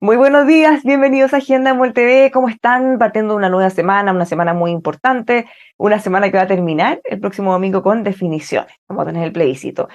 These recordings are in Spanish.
Muy buenos días, bienvenidos a Agenda Mol TV. ¿Cómo están? Partiendo una nueva semana, una semana muy importante, una semana que va a terminar el próximo domingo con definiciones. Vamos a tener el plebiscito.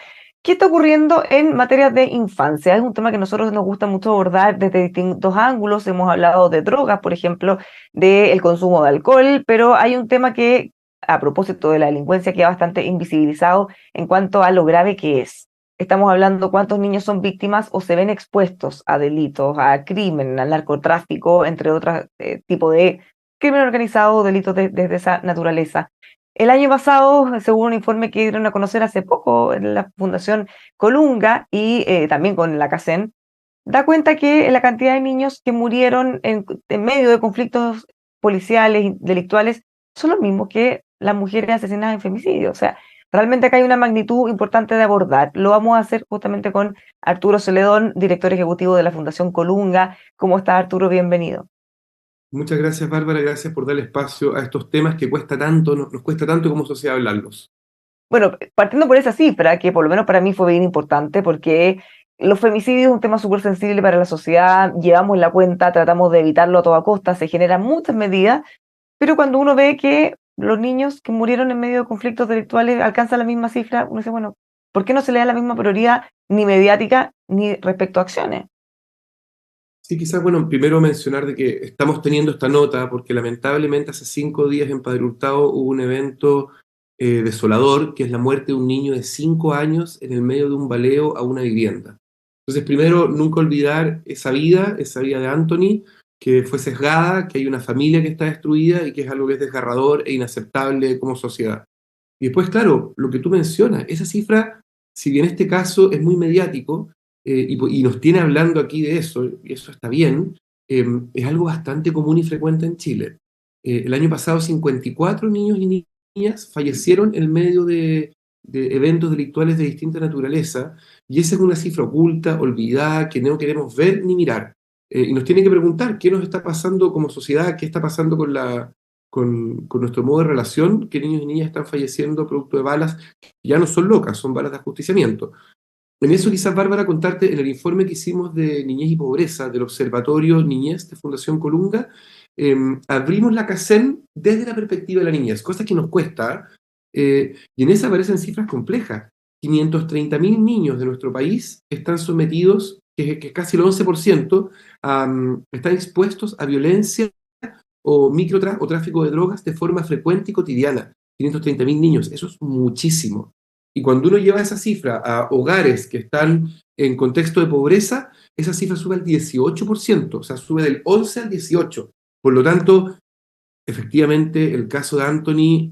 ¿Qué está ocurriendo en materia de infancia? Es un tema que a nosotros nos gusta mucho abordar desde distintos ángulos. Hemos hablado de drogas, por ejemplo, del consumo de alcohol, pero hay un tema que, a propósito de la delincuencia, queda bastante invisibilizado en cuanto a lo grave que es. Estamos hablando cuántos niños son víctimas o se ven expuestos a delitos, a crimen, al narcotráfico, entre otros tipos de crimen organizado, delitos de esa naturaleza. El año pasado, según un informe que dieron a conocer hace poco en la Fundación Colunga y también con la CACEN, da cuenta que la cantidad de niños que murieron en medio de conflictos policiales y delictuales son los mismos que las mujeres asesinadas en femicidio. O sea, realmente acá hay una magnitud importante de abordar. Lo vamos a hacer justamente con Arturo Celedón, director ejecutivo de la Fundación Colunga. ¿Cómo está, Arturo? Bienvenido. Muchas gracias, Bárbara. Gracias por darle espacio a estos temas que cuesta tanto, nos cuesta tanto como sociedad hablarlos. Bueno, partiendo por esa cifra, que por lo menos para mí fue bien importante, porque los femicidios es un tema súper sensible para la sociedad, llevamos la cuenta, tratamos de evitarlo a toda costa, se generan muchas medidas, pero cuando uno ve que los niños que murieron en medio de conflictos delictuales alcanzan la misma cifra, uno dice, bueno, ¿por qué no se le da la misma prioridad ni mediática ni respecto a acciones? Sí, quizás, bueno, primero mencionar de que estamos teniendo esta nota porque lamentablemente hace 5 días en Padre Hurtado hubo un evento desolador, que es la muerte de un niño de 5 años en el medio de un baleo a una vivienda. Entonces, primero, nunca olvidar esa vida de Anthony, que fue sesgada, que hay una familia que está destruida y que es algo que es desgarrador e inaceptable como sociedad. Y después, claro, lo que tú mencionas, esa cifra, si bien este caso es muy mediático y nos tiene hablando aquí de eso, y eso está bien, es algo bastante común y frecuente en Chile. El año pasado 54 niños y niñas fallecieron en medio de eventos delictuales de distinta naturaleza, y esa es una cifra oculta, olvidada, que no queremos ver ni mirar. Y nos tiene que preguntar qué nos está pasando como sociedad, qué está pasando con nuestro modo de relación, que niños y niñas están falleciendo producto de balas que ya no son locas, son balas de ajusticiamiento. En eso quizás, Bárbara, contarte, en el informe que hicimos de niñez y pobreza del Observatorio Niñez de Fundación Colunga, abrimos la CACEN desde la perspectiva de la niñez, cosa que nos cuesta, y en esa aparecen cifras complejas. 530.000 niños de nuestro país están sometidos, que es casi el 11%, están expuestos a violencia o tráfico de drogas de forma frecuente y cotidiana. 530.000 niños, eso es muchísimo. Y cuando uno lleva esa cifra a hogares que están en contexto de pobreza, esa cifra sube al 18%, o sea, sube del 11 al 18%. Por lo tanto, efectivamente, el caso de Anthony,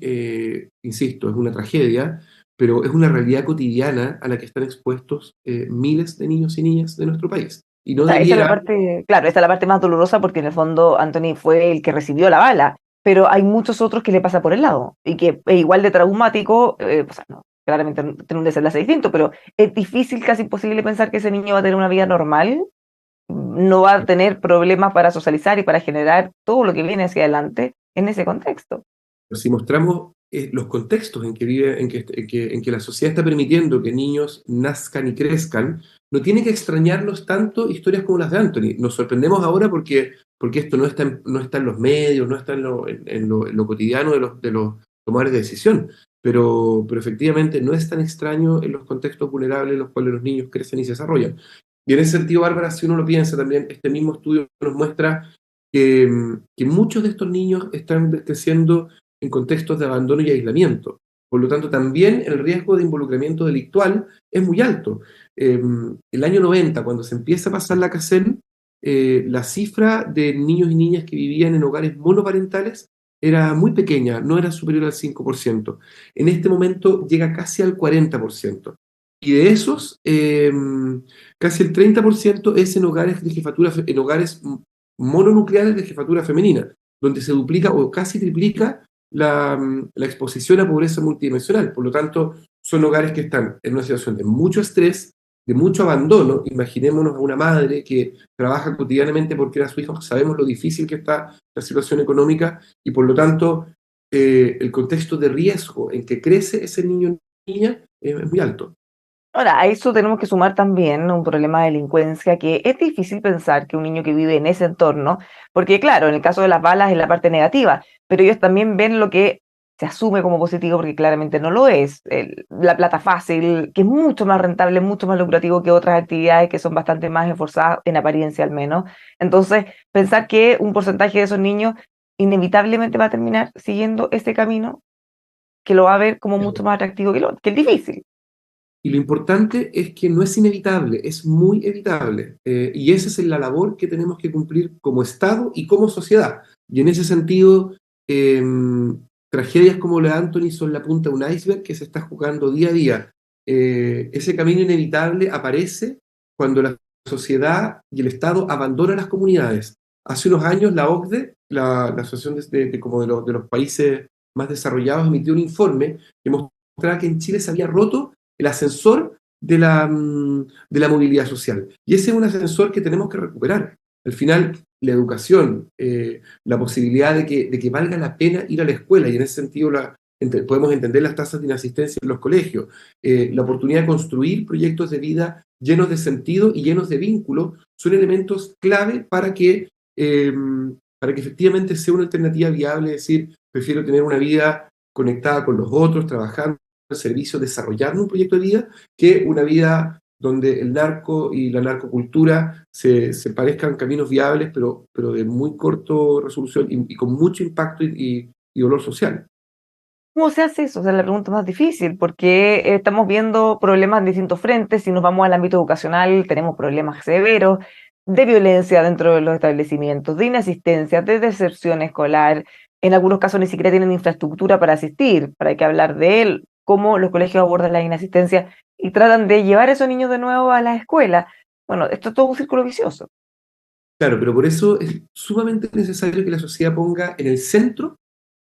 insisto, es una tragedia, pero es una realidad cotidiana a la que están expuestos miles de niños y niñas de nuestro país. Y no Esa es la debiera. parte, claro, esa es la parte más dolorosa porque en el fondo Anthony fue el que recibió la bala, pero hay muchos otros que le pasa por el lado y que es igual de traumático, o sea, no, claramente tiene un desenlace distinto, pero es difícil, casi imposible pensar que ese niño va a tener una vida normal, no va a tener problemas para socializar y para generar todo lo que viene hacia adelante en ese contexto. Si mostramos los contextos en que vive, en que la sociedad está permitiendo que niños nazcan y crezcan, no tiene que extrañarnos tanto historias como las de Anthony. Nos sorprendemos ahora porque esto no está en los medios, no está en lo cotidiano de los tomadores de decisión. Pero efectivamente no es tan extraño en los contextos vulnerables en los cuales los niños crecen y se desarrollan. Y en ese sentido, Bárbara, si uno lo piensa también, este mismo estudio nos muestra que muchos de estos niños están creciendo en contextos de abandono y aislamiento. Por lo tanto, también el riesgo de involucramiento delictual es muy alto. El año 90, cuando se empieza a pasar la CACEN, la cifra de niños y niñas que vivían en hogares monoparentales era muy pequeña, no era superior al 5%. En este momento llega casi al 40%. Y de esos, casi el 30% es en hogares mononucleares de jefatura femenina, donde se duplica o casi triplica la exposición a pobreza multidimensional. Por lo tanto, son hogares que están en una situación de mucho estrés, de mucho abandono. Imaginémonos a una madre que trabaja cotidianamente por criar a su hijo, sabemos lo difícil que está la situación económica y por lo tanto el contexto de riesgo en que crece ese niño o niña es muy alto. Ahora, a eso tenemos que sumar también un problema de delincuencia que es difícil pensar que un niño que vive en ese entorno, porque claro, en el caso de las balas es la parte negativa, pero ellos también ven lo que se asume como positivo porque claramente no lo es. La plata fácil, que es mucho más rentable, mucho más lucrativo que otras actividades que son bastante más esforzadas, en apariencia al menos. Entonces, pensar que un porcentaje de esos niños inevitablemente va a terminar siguiendo ese camino, que lo va a ver como mucho más atractivo que el difícil. Y lo importante es que no es inevitable, es muy evitable. Y esa es la labor que tenemos que cumplir como Estado y como sociedad. Y en ese sentido, eh, tragedias como la de Anthony son la punta de un iceberg que se está jugando día a día. Ese camino inevitable aparece cuando la sociedad y el Estado abandonan las comunidades. Hace unos años la OCDE, la Asociación como de los países más desarrollados, emitió un informe que mostraba que en Chile se había roto el ascensor de la movilidad social. Y ese es un ascensor que tenemos que recuperar. Al final, la educación, la posibilidad de que valga la pena ir a la escuela, y en ese sentido podemos entender las tasas de inasistencia en los colegios, la oportunidad de construir proyectos de vida llenos de sentido y llenos de vínculo, son elementos clave para que efectivamente sea una alternativa viable, es decir, prefiero tener una vida conectada con los otros, trabajando servicio, desarrollando un proyecto de vida, que una vida donde el narco y la narcocultura se parezcan caminos viables, pero de muy corto resolución y con mucho impacto y dolor social. ¿Cómo se hace eso? O sea, la pregunta más difícil, porque estamos viendo problemas en distintos frentes. Si nos vamos al ámbito educacional, tenemos problemas severos de violencia dentro de los establecimientos, de inasistencia, de deserción escolar. En algunos casos ni siquiera tienen infraestructura para asistir, para hay que hablar de él, cómo los colegios abordan la inasistencia y tratan de llevar a esos niños de nuevo a la escuela. Bueno, esto es todo un círculo vicioso. Claro, pero por eso es sumamente necesario que la sociedad ponga en el centro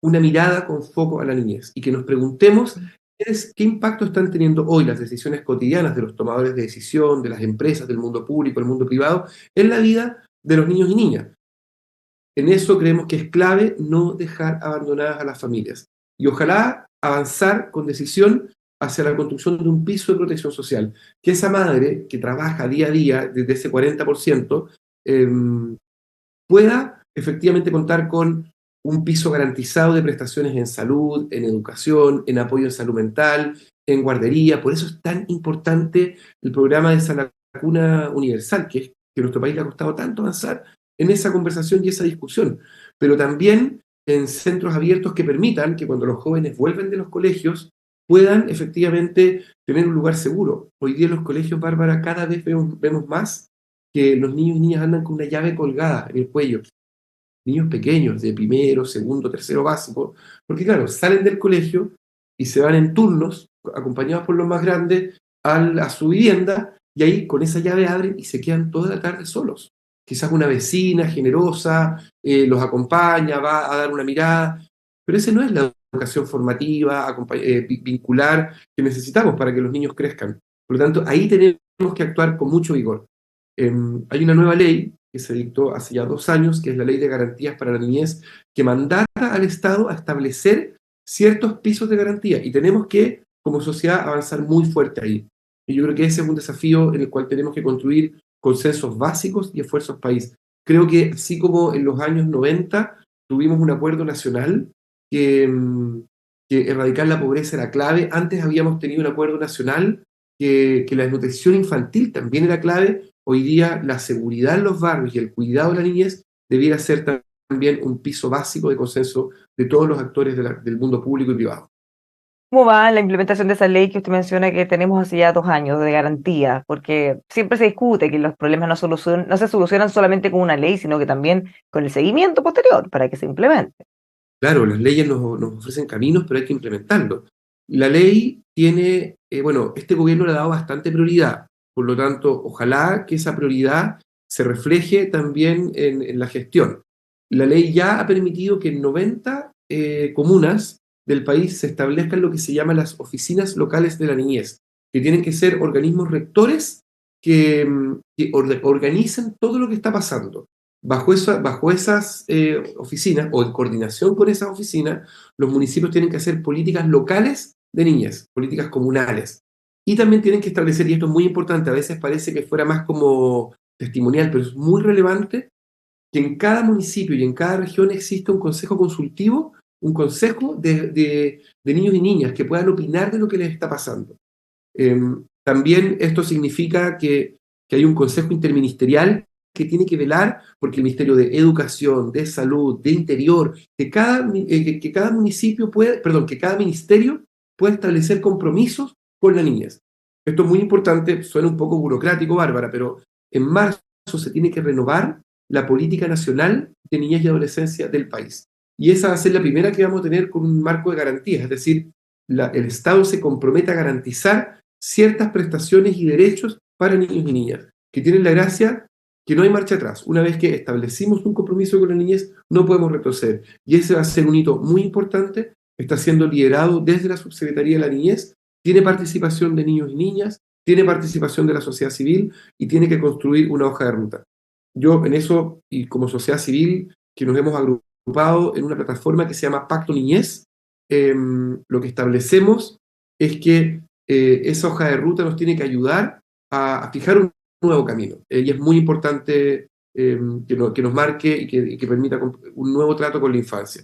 una mirada con foco a la niñez y que nos preguntemos qué impacto están teniendo hoy las decisiones cotidianas de los tomadores de decisión, de las empresas, del mundo público, del mundo privado, en la vida de los niños y niñas. En eso creemos que es clave no dejar abandonadas a las familias y ojalá avanzar con decisión hacia la construcción de un piso de protección social, que esa madre que trabaja día a día desde ese 40%, eh, pueda efectivamente contar con un piso garantizado de prestaciones en salud, en educación, en apoyo en salud mental, en guardería. Por eso es tan importante el programa de Salud Universal, que a nuestro país le ha costado tanto avanzar en esa conversación y esa discusión. Pero también en centros abiertos que permitan que cuando los jóvenes vuelven de los colegios puedan efectivamente tener un lugar seguro. Hoy día en los colegios, Bárbara, cada vez vemos más que los niños y niñas andan con una llave colgada en el cuello. Niños pequeños, de primero, segundo, tercero básico, porque claro, salen del colegio y se van en turnos, acompañados por los más grandes, a su vivienda, y ahí con esa llave abren y se quedan toda la tarde solos. Quizás una vecina generosa los acompaña, va a dar una mirada, pero esa no es la educación formativa, vincular, que necesitamos para que los niños crezcan. Por lo tanto, ahí tenemos que actuar con mucho vigor. Hay una nueva ley que se dictó hace ya 2 años, que es la Ley de Garantías para la Niñez, que mandata al Estado a establecer ciertos pisos de garantía y tenemos que, como sociedad, avanzar muy fuerte ahí. Y yo creo que ese es un desafío en el cual tenemos que construir consensos básicos y esfuerzos país. Creo que así como en los años 90 tuvimos un acuerdo nacional que erradicar la pobreza era clave, antes habíamos tenido un acuerdo nacional que la desnutrición infantil también era clave. Hoy día la seguridad en los barrios y el cuidado de la niñez debiera ser también un piso básico de consenso de todos los actores del mundo público y privado. ¿Cómo va la implementación de esa ley que usted menciona que tenemos hace ya 2 años de garantía? Porque siempre se discute que los problemas no se solucionan solamente con una ley, sino que también con el seguimiento posterior para que se implemente. Claro, las leyes nos ofrecen caminos, pero hay que implementarlos. La ley tiene, bueno, este gobierno le ha dado bastante prioridad, por lo tanto, ojalá que esa prioridad se refleje también en la gestión. La ley ya ha permitido que en 90 comunas del país se establezcan lo que se llaman las oficinas locales de la niñez, que tienen que ser organismos rectores que organicen todo lo que está pasando. Bajo esas oficinas, o en coordinación con esas oficinas, los municipios tienen que hacer políticas locales de niñez, políticas comunales. Y también tienen que establecer, y esto es muy importante, a veces parece que fuera más como testimonial, pero es muy relevante, que en cada municipio y en cada región existe un consejo consultivo, un consejo de niños y niñas que puedan opinar de lo que les está pasando. Eh, También esto significa que hay un consejo interministerial que tiene que velar porque el Ministerio de Educación, de Salud, de Interior, que cada municipio puede, perdón, que cada ministerio pueda establecer compromisos con la niñez. Esto es muy importante, suena un poco burocrático, Bárbara, pero en marzo se tiene que renovar la política nacional de niñez y adolescencia del país. Y esa va a ser la primera que vamos a tener con un marco de garantías, es decir, el Estado se compromete a garantizar ciertas prestaciones y derechos para niños y niñas, que tienen la gracia que no hay marcha atrás. Una vez que establecimos un compromiso con la niñez, no podemos retroceder. Y ese va a ser un hito muy importante, está siendo liderado desde la Subsecretaría de la Niñez, tiene participación de niños y niñas, tiene participación de la sociedad civil y tiene que construir una hoja de ruta. Yo en eso, y como sociedad civil, que nos hemos agrupado en una plataforma que se llama Pacto Niñez, lo que establecemos es que esa hoja de ruta nos tiene que ayudar a fijar un nuevo camino. Y es muy importante que nos marque y que permita un nuevo trato con la infancia.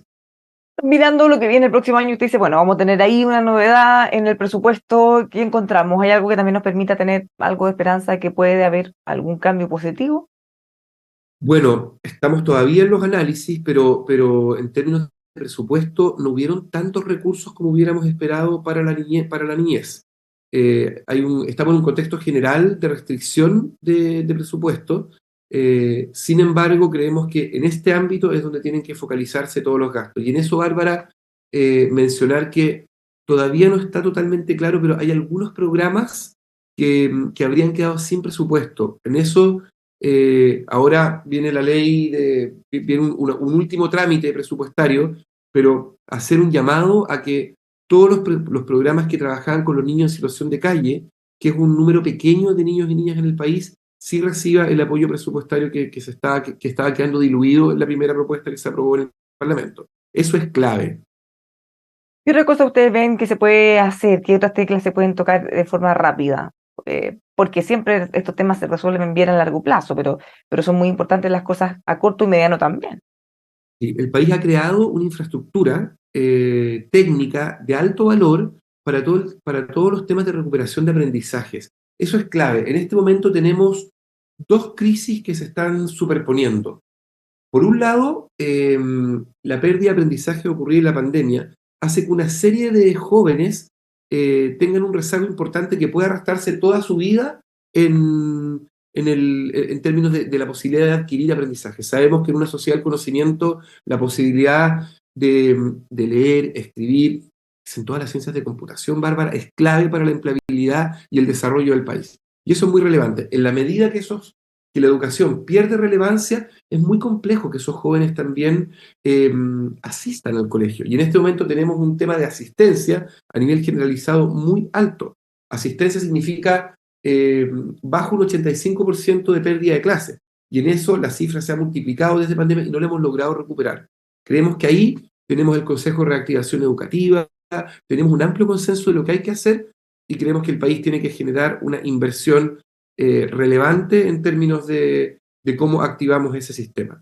Mirando lo que viene el próximo año, usted dice, bueno, vamos a tener ahí una novedad en el presupuesto. ¿Qué encontramos? ¿Hay algo que también nos permita tener algo de esperanza de que puede haber algún cambio positivo? Bueno, estamos todavía en los análisis, pero en términos de presupuesto no hubieron tantos recursos como hubiéramos esperado para la niñez. Para la niñez. Estamos en un contexto general de restricción de presupuesto. Sin embargo, creemos que en este ámbito es donde tienen que focalizarse todos los gastos. Y en eso, Bárbara, mencionar que todavía no está totalmente claro, pero hay algunos programas que habrían quedado sin presupuesto. En eso ahora viene la ley, viene un último trámite presupuestario, pero hacer un llamado a que todos los programas que trabajaban con los niños en situación de calle, que es un número pequeño de niños y niñas en el país, sí reciba el apoyo presupuestario que estaba quedando diluido en la primera propuesta que se aprobó en el Parlamento. Eso es clave. ¿Qué otra cosa ustedes ven que se puede hacer? ¿Qué otras teclas se pueden tocar de forma rápida? Porque siempre estos temas se resuelven bien a largo plazo, pero son muy importantes las cosas a corto y mediano también. Sí, el país ha creado una infraestructura técnica de alto valor para todos los temas de recuperación de aprendizajes. Eso es clave. En este momento tenemos dos crisis que se están superponiendo. Por un lado, la pérdida de aprendizaje ocurrida en la pandemia hace que una serie de jóvenes tengan un rezago importante que puede arrastrarse toda su vida en términos de la posibilidad de adquirir aprendizaje. Sabemos que en una sociedad del conocimiento la posibilidad de leer, escribir, en todas las ciencias de computación, Bárbara, es clave para la empleabilidad y el desarrollo del país. Y eso es muy relevante. En la medida que la educación pierde relevancia, es muy complejo que esos jóvenes también asistan al colegio. Y en este momento tenemos un tema de asistencia a nivel generalizado muy alto. Asistencia significa bajo un 85% de pérdida de clase. Y en eso la cifra se ha multiplicado desde pandemia y no la hemos logrado recuperar. Creemos que ahí tenemos el Consejo de Reactivación Educativa, tenemos un amplio consenso de lo que hay que hacer y creemos que el país tiene que generar una inversión relevante en términos de cómo activamos ese sistema.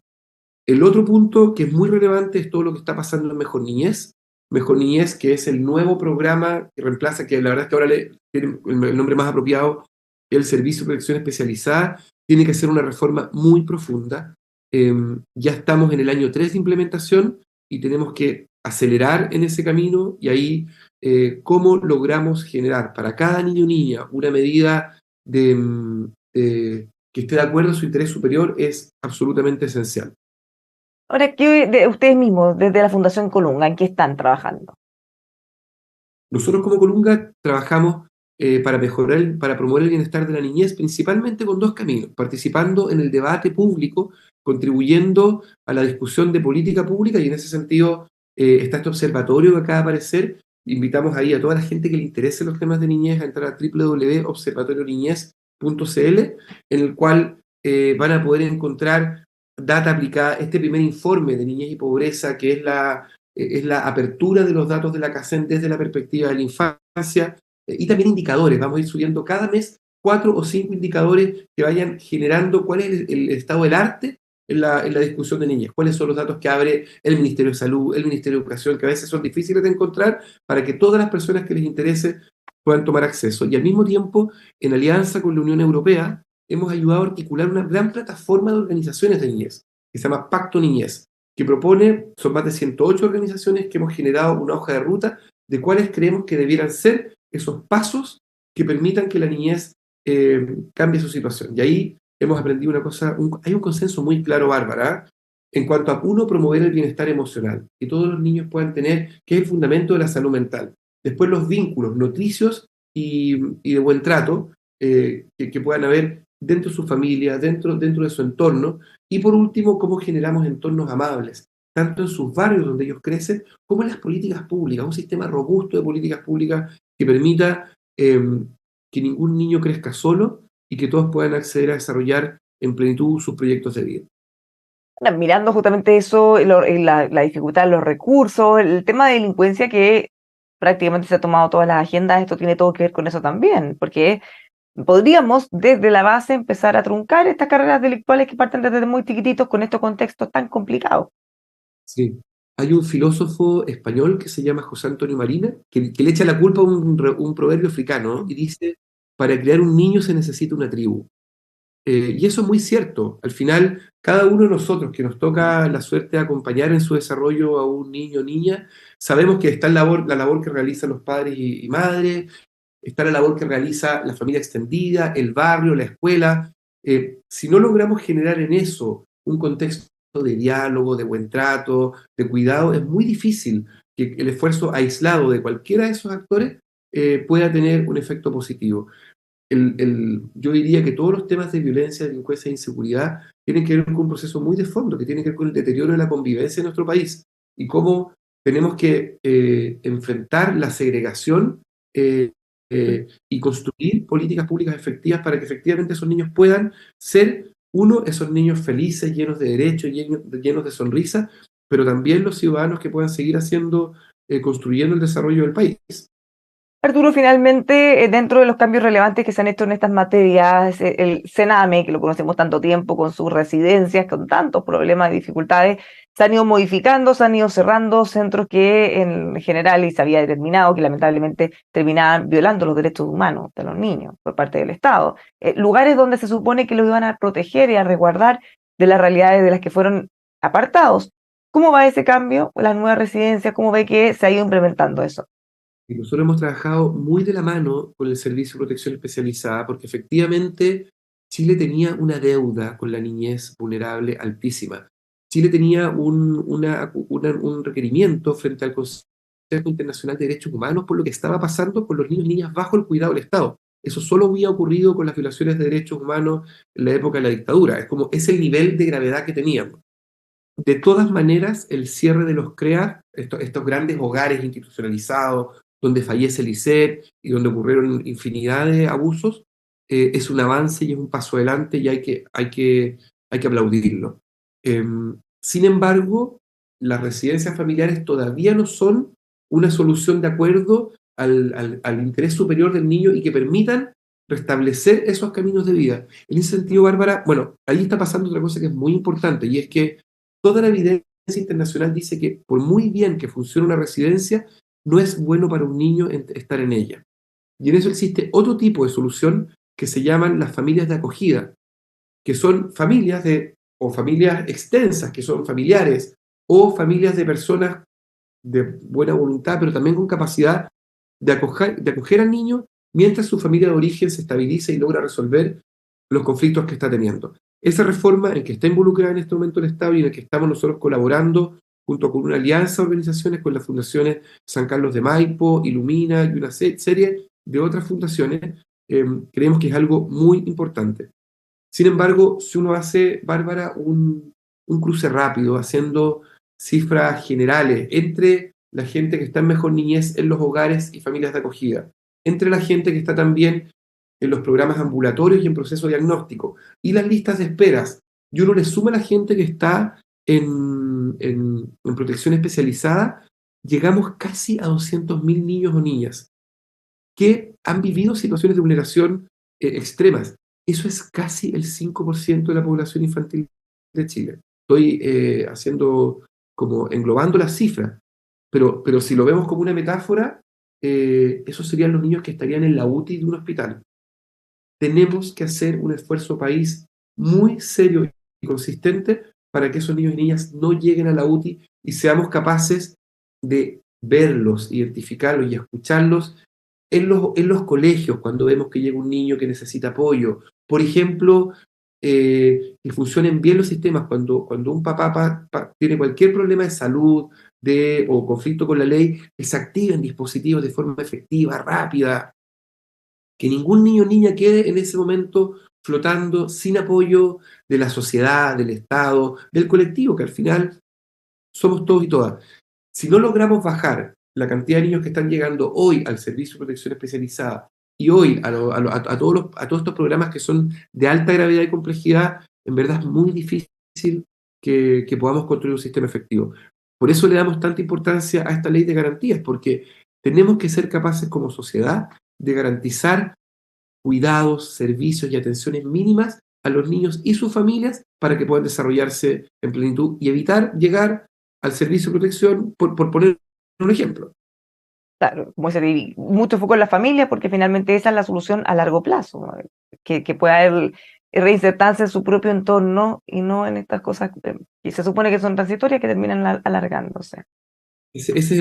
El otro punto que es muy relevante es todo lo que está pasando en Mejor Niñez. Mejor Niñez, que es el nuevo programa que reemplaza, que la verdad es que ahora tiene el nombre más apropiado, el Servicio de Protección Especializada, tiene que ser una reforma muy profunda. Ya estamos en el año 3 de implementación y tenemos que acelerar en ese camino y ahí cómo logramos generar para cada niño o niña una medida que esté de acuerdo a su interés superior es absolutamente esencial. Ahora, ¿qué de ustedes mismos, desde la Fundación Colunga, en qué están trabajando? Nosotros como Colunga trabajamos para promover el bienestar de la niñez, principalmente con dos caminos: participando en el debate público, contribuyendo a la discusión de política pública, y en ese sentido está este observatorio que acaba de aparecer. Invitamos ahí a toda la gente que le interese los temas de niñez a entrar a www.observatorioniñez.cl, en el cual van a poder encontrar data aplicada, este primer informe de niñez y pobreza, que es la apertura de los datos de la CACEN desde la perspectiva de la infancia. y también indicadores. Vamos a ir subiendo cada mes 4 o 5 indicadores que vayan generando cuál es el estado del arte en la discusión de niñez, cuáles son los datos que abre el Ministerio de Salud, el Ministerio de Educación, que a veces son difíciles de encontrar para que todas las personas que les interese puedan tomar acceso. Y al mismo tiempo, en alianza con la Unión Europea, hemos ayudado a articular una gran plataforma de organizaciones de niñez, que se llama Pacto Niñez, que propone, son más de 108 organizaciones que hemos generado una hoja de ruta de cuáles creemos que debieran ser esos pasos que permitan que la niñez cambie su situación. Y ahí hemos aprendido una cosa, hay un consenso muy claro, Bárbara, en cuanto a, uno, promover el bienestar emocional, que todos los niños puedan tener, que es el fundamento de la salud mental. Después los vínculos nutricios y de buen trato que puedan haber dentro de su familia, dentro de su entorno. Y por último, cómo generamos entornos amables, tanto en sus barrios donde ellos crecen, como en las políticas públicas, un sistema robusto de políticas públicas que permita que ningún niño crezca solo y que todos puedan acceder a desarrollar en plenitud sus proyectos de vida. Bueno, mirando justamente eso, la dificultad de los recursos, el tema de delincuencia que prácticamente se ha tomado todas las agendas, esto tiene todo que ver con eso también, porque podríamos desde la base empezar a truncar estas carreras delictuales que parten desde muy chiquititos con estos contextos tan complicados. Sí. Hay un filósofo español que se llama José Antonio Marina, que le echa la culpa a un proverbio africano, ¿no? Y dice, para crear un niño se necesita una tribu. Y eso es muy cierto. Al final, cada uno de nosotros que nos toca la suerte de acompañar en su desarrollo a un niño o niña, sabemos que está la labor que realizan los padres y madres, está la labor que realiza la familia extendida, el barrio, la escuela. Si no logramos generar en eso un contexto de diálogo, de buen trato, de cuidado, es muy difícil que el esfuerzo aislado de cualquiera de esos actores pueda tener un efecto positivo. Yo diría que todos los temas de violencia, delincuencia e inseguridad tienen que ver con un proceso muy de fondo, que tiene que ver con el deterioro de la convivencia en nuestro país y cómo tenemos que enfrentar la segregación y construir políticas públicas efectivas para que efectivamente esos niños puedan ser, uno, esos niños felices, llenos de derechos, llenos de sonrisas, pero también los ciudadanos que puedan seguir haciendo, construyendo el desarrollo del país. Arturo, finalmente, dentro de los cambios relevantes que se han hecho en estas materias, el Sename, que lo conocemos tanto tiempo, con sus residencias, con tantos problemas y dificultades, se han ido modificando, se han ido cerrando centros que en general y se había determinado que lamentablemente terminaban violando los derechos humanos de los niños por parte del Estado. Lugares donde se supone que los iban a proteger y a resguardar de las realidades de las que fueron apartados. ¿Cómo va ese cambio, las nuevas residencias? ¿Cómo ve que se ha ido implementando eso? Y nosotros hemos trabajado muy de la mano con el Servicio de Protección Especializada porque efectivamente Chile tenía una deuda con la niñez vulnerable altísima. Chile tenía un requerimiento frente al Consejo Internacional de Derechos Humanos por lo que estaba pasando con los niños y niñas bajo el cuidado del Estado. Eso solo había ocurrido con las violaciones de derechos humanos en la época de la dictadura. Es el nivel de gravedad que teníamos. De todas maneras, el cierre de los CREA, estos grandes hogares institucionalizados, donde fallece el ISET y donde ocurrieron infinidad de abusos, es un avance y es un paso adelante y hay que aplaudirlo. Sin embargo, las residencias familiares todavía no son una solución de acuerdo al interés superior del niño y que permitan restablecer esos caminos de vida. En ese sentido, Bárbara, bueno, ahí está pasando otra cosa que es muy importante y es que toda la evidencia internacional dice que por muy bien que funcione una residencia, no es bueno para un niño estar en ella. Y en eso existe otro tipo de solución que se llaman las familias de acogida, que son o familias extensas, que son familiares, o familias de personas de buena voluntad, pero también con capacidad de acoger al niño mientras su familia de origen se estabiliza y logra resolver los conflictos que está teniendo. Esa reforma en que está involucrada en este momento el Estado y en la que estamos nosotros colaborando junto con una alianza de organizaciones, con las fundaciones San Carlos de Maipo, Ilumina y una serie de otras fundaciones, creemos que es algo muy importante. Sin embargo, si uno hace, Bárbara, un cruce rápido, haciendo cifras generales entre la gente que está en mejor niñez en los hogares y familias de acogida, entre la gente que está también en los programas ambulatorios y en proceso diagnóstico, y las listas de esperas, y uno le suma a la gente que está en protección especializada, llegamos casi a 200.000 niños o niñas. que han vivido situaciones de vulneración extremas. Eso es casi el 5% de la población infantil de Chile. Estoy haciendo como englobando las cifras, pero si lo vemos como una metáfora, esos serían los niños que estarían en la UTI de un hospital. Tenemos que hacer un esfuerzo país muy serio y consistente para que esos niños y niñas no lleguen a la UTI y seamos capaces de verlos, identificarlos y escucharlos en los colegios, cuando vemos que llega un niño que necesita apoyo. Por ejemplo, que funcionen bien los sistemas cuando un papá tiene cualquier problema de salud o conflicto con la ley, que se activen dispositivos de forma efectiva, rápida, que ningún niño o niña quede en ese momento flotando sin apoyo de la sociedad, del Estado, del colectivo, que al final somos todos y todas. Si no logramos bajar la cantidad de niños que están llegando hoy al Servicio de Protección Especializada y hoy a todos estos programas que son de alta gravedad y complejidad, en verdad es muy difícil que podamos construir un sistema efectivo. Por eso le damos tanta importancia a esta ley de garantías, porque tenemos que ser capaces como sociedad de garantizar cuidados, servicios y atenciones mínimas a los niños y sus familias para que puedan desarrollarse en plenitud y evitar llegar al servicio de protección, por poner un ejemplo. Claro, como se mucho foco en la familia, porque finalmente esa es la solución a largo plazo, ¿no? Que pueda él reinsertarse en su propio entorno y no en estas cosas que se supone que son transitorias que terminan alargándose. Ese es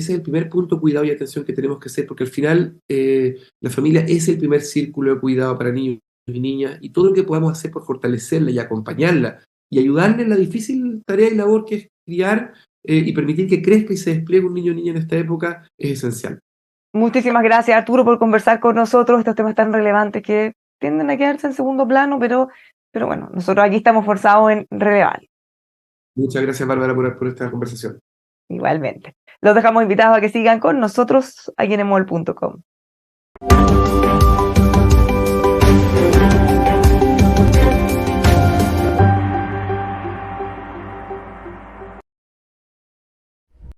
el primer punto, cuidado y atención que tenemos que hacer, porque al final la familia es el primer círculo de cuidado para niños y niñas, y todo lo que podamos hacer por fortalecerla y acompañarla y ayudarle en la difícil tarea y labor que es criar y permitir que crezca y se despliegue un niño o niña en esta época es esencial. Muchísimas gracias, Arturo, por conversar con nosotros estos temas tan relevantes que tienden a quedarse en segundo plano, pero bueno, nosotros aquí estamos forzados en relevar. Muchas gracias, Bárbara, por esta conversación. Igualmente. Los dejamos invitados a que sigan con nosotros aquí en emol.com.